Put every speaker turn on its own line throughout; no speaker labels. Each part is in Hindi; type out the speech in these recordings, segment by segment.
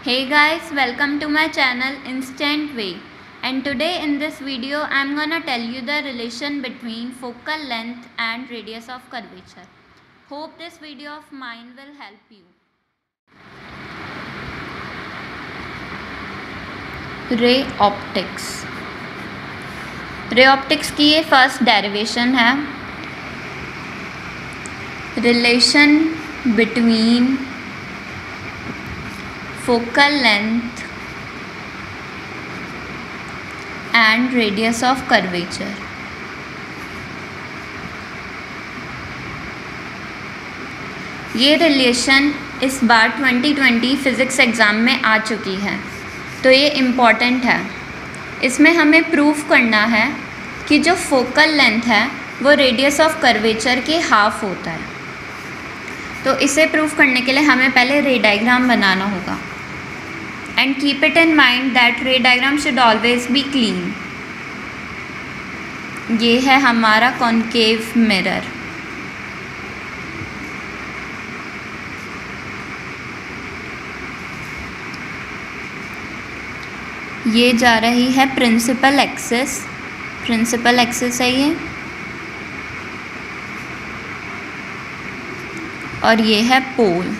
Hey guys, welcome to my channel Instant Way, and today in this video I am gonna tell you the relation between focal length and radius of curvature. Hope this video of mine will help you. Ray optics की ये फर्स्ट डेरिवेशन है, relation between focal length and radius of curvature. ये रिलेशन इस बार 2020 फिज़िक्स एग्ज़ाम में आ चुकी है, तो ये इम्पॉर्टेंट है। इसमें हमें प्रूफ करना है कि जो फोकल लेंथ है वो रेडियस ऑफ कर्वेचर के हाफ होता है। तो इसे प्रूफ करने के लिए हमें पहले रे डायग्राम बनाना होगा। And keep it in mind that ray diagram should always be clean. ये है हमारा कॉन्केव मिरर। ये जा रही है प्रिंसिपल एक्सिस है ये, और ये है पोल।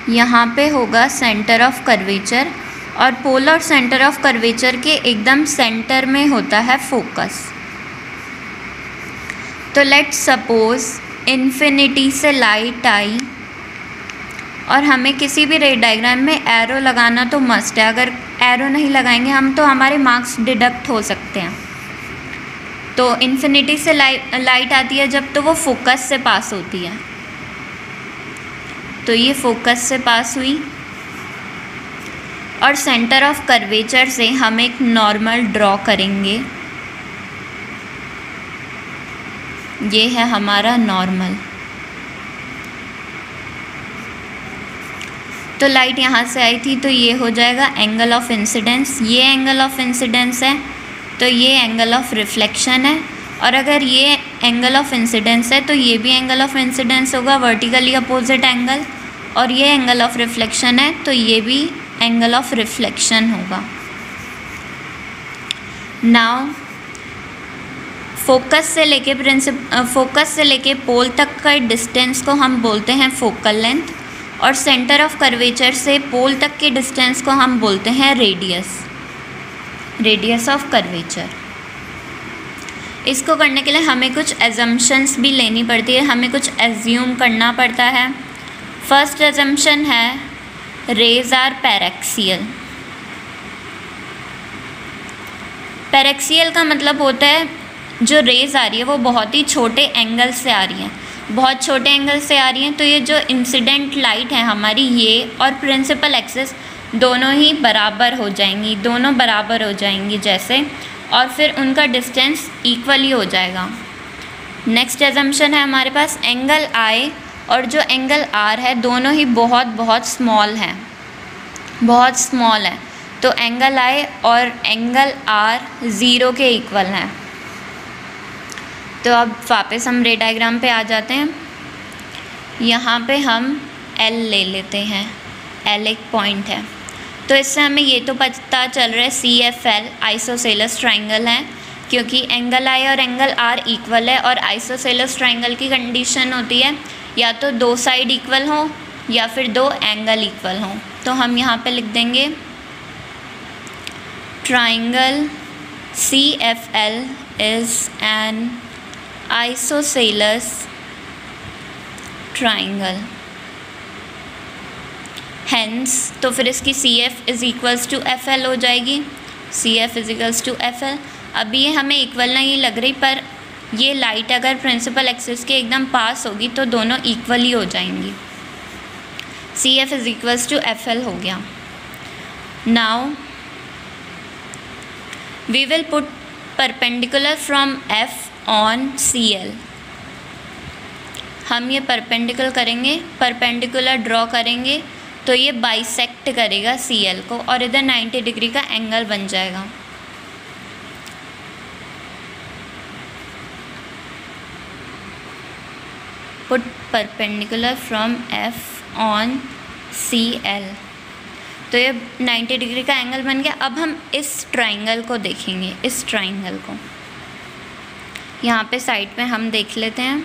यहाँ पे होगा सेंटर ऑफ कर्वेचर, और पोल और सेंटर ऑफ कर्वेचर के एकदम सेंटर में होता है फोकस। तो लेट्स सपोज इन्फिनिटी से लाइट आई, और हमें किसी भी रे डायग्राम में एरो लगाना तो मस्ट है। अगर एरो नहीं लगाएंगे हम तो हमारे मार्क्स डिडक्ट हो सकते हैं। तो इन्फिनिटी से लाइट आती है जब, तो वो फोकस से पास होती है। तो ये फोकस से पास हुई, और सेंटर ऑफ कर्वेचर से हम एक नॉर्मल ड्रॉ करेंगे। ये है हमारा नॉर्मल। तो लाइट यहाँ से आई थी, तो ये हो जाएगा एंगल ऑफ इंसिडेंस। ये एंगल ऑफ इंसिडेंस है, तो ये एंगल ऑफ रिफ्लेक्शन है। और अगर ये एंगल ऑफ इंसिडेंस है तो ये भी एंगल ऑफ इंसिडेंस होगा, वर्टिकली अपोजिट एंगल। और ये एंगल ऑफ रिफ्लेक्शन है, तो ये भी एंगल ऑफ रिफ्लेक्शन होगा। नाउ फोकस से लेके पोल तक का डिस्टेंस को हम बोलते हैं फोकल लेंथ, और सेंटर ऑफ कर्वेचर से पोल तक के डिस्टेंस को हम बोलते हैं रेडियस ऑफ कर्वेचर। इसको करने के लिए हमें कुछ एजम्पशंस भी लेनी पड़ती है, हमें कुछ एज्यूम करना पड़ता है। फर्स्ट एजम्पशन है रेज आर पैरेक्सियल। पैरेक्सियल का मतलब होता है जो रेज आ रही है वो बहुत ही छोटे एंगल से आ रही हैं, बहुत छोटे एंगल से आ रही हैं। तो ये जो इंसिडेंट लाइट है हमारी, ये और प्रिंसिपल एक्सिस दोनों ही बराबर हो जाएंगी जैसे, और फिर उनका डिस्टेंस इक्वली हो जाएगा। नेक्स्ट एजम्पशन है हमारे पास एंगल आई और जो एंगल आर है दोनों ही बहुत स्मॉल हैं, तो एंगल आई और एंगल आर ज़ीरो के इक्वल हैं। तो अब वापस हम रे डायग्राम पे आ जाते हैं। यहाँ पे हम एल ले लेते हैं, एल एक पॉइंट है। तो इससे हमें ये तो पता चल रहा है CFL आइसोसेलेस ट्राइंगल है, क्योंकि एंगल आई और एंगल आर इक्वल है। और आइसोसेलेस ट्राइंगल की कंडीशन होती है या तो दो साइड इक्वल हो या फिर दो एंगल इक्वल हो। तो हम यहाँ पे लिख देंगे triangle CFL is an isosceles triangle. Hence तो फिर इसकी CF is equals to FL हो जाएगी, CF is equals to FL। अभी ये हमें इक्वल नहीं लग रही, पर ये लाइट अगर प्रिंसिपल एक्सिस के एकदम पास होगी तो दोनों इक्वली हो जाएंगी। CF is equals to FL हो गया। Now we will put perpendicular from F on CL। हम ये परपेंडिकुलर ड्रॉ करेंगे, तो ये बाइसेक्ट करेगा CL को, और इधर 90 डिग्री का एंगल बन जाएगा। put perpendicular from F on CL। तो ये 90 डिग्री का एंगल बन गया। अब हम इस ट्राइंगल को देखेंगे, इस ट्राइंगल को यहाँ पे साइड पे हम देख लेते हैं।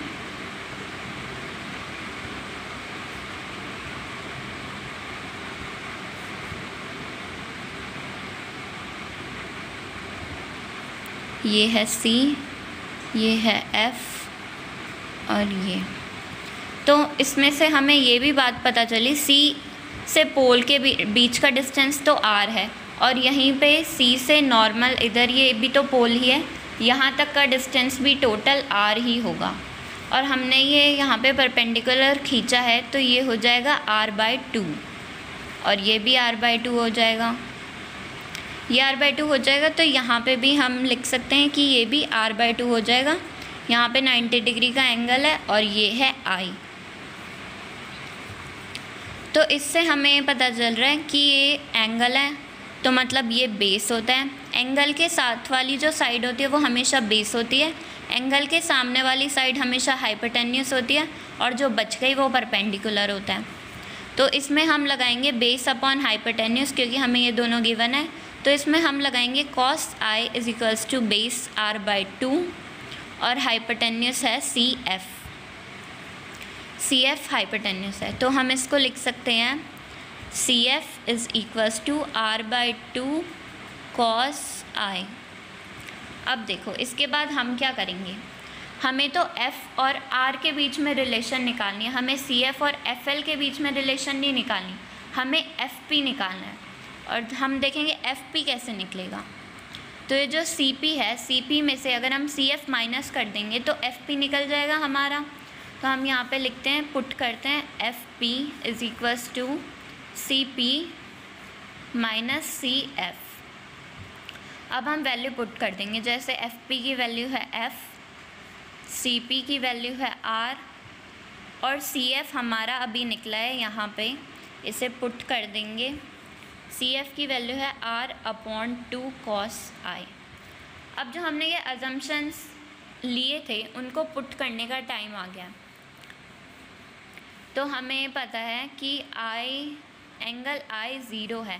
ये है C, ये है F और ये। तो इसमें से हमें ये भी बात पता चली, C से पोल के बीच का डिस्टेंस तो R है, और यहीं पे C से नॉर्मल, इधर ये भी तो पोल ही है, यहाँ तक का डिस्टेंस भी टोटल R ही होगा। और हमने ये यहाँ पे परपेंडिकुलर खींचा है, तो ये हो जाएगा R/2 और ये भी R/2 हो जाएगा, ये R/2 हो जाएगा। तो यहाँ पे भी हम लिख सकते हैं कि ये भी R/2 हो जाएगा। यहाँ पे 90 डिग्री का एंगल है और ये है I। तो इससे हमें पता चल रहा है कि ये एंगल है, तो मतलब ये बेस होता है। एंगल के साथ वाली जो साइड होती है वो हमेशा बेस होती है, एंगल के सामने वाली साइड हमेशा हाइपोटेन्यूस होती है, और जो बच गई वो परपेंडिकुलर होता है। तो इसमें हम लगाएंगे बेस अपॉन हाइपोटेन्यूस, क्योंकि हमें ये दोनों गिवन है। तो इसमें हम लगाएंगे cos I = बेस R/2 और हाइपोटेन्यूस है CF हाइपोटेन्यूस है। तो हम इसको लिख सकते हैं CF = R/2 cos I। अब देखो इसके बाद हम क्या करेंगे, हमें तो F और R के बीच में रिलेशन निकालनी है, हमें CF और FL के बीच में रिलेशन नहीं निकालनी, हमें FP निकालना है। और हम देखेंगे FP कैसे निकलेगा। तो ये जो CP है, CP में से अगर हम CF माइनस कर देंगे तो FP निकल जाएगा हमारा। तो हम यहाँ पे लिखते हैं, पुट करते हैं FP = CP - CF। अब हम वैल्यू पुट कर देंगे, जैसे FP की वैल्यू है F, CP की वैल्यू है R और CF हमारा अभी निकला है यहाँ पे, इसे पुट कर देंगे। CF की वैल्यू है R/2 cos I। अब जो हमने ये अजम्पशंस लिए थे उनको पुट करने का टाइम आ गया। तो हमें पता है कि एंगल I 0 है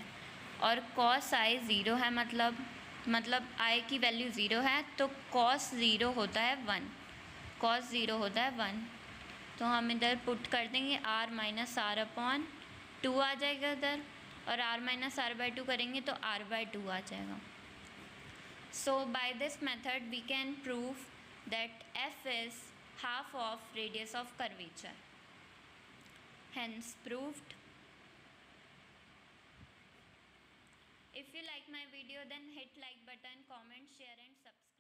और cos I 0 है, मतलब I की वैल्यू 0 है, तो cos 0 होता है 1, cos 0 होता है 1। तो हम इधर पुट कर देंगे R - R/2 आ जाएगा इधर, और R - R/2 करेंगे तो R/2 आ जाएगा। So by this method we can prove that F is half of radius of curvature. Hence proved. If you like my video, then hit like button, comment, share and subscribe.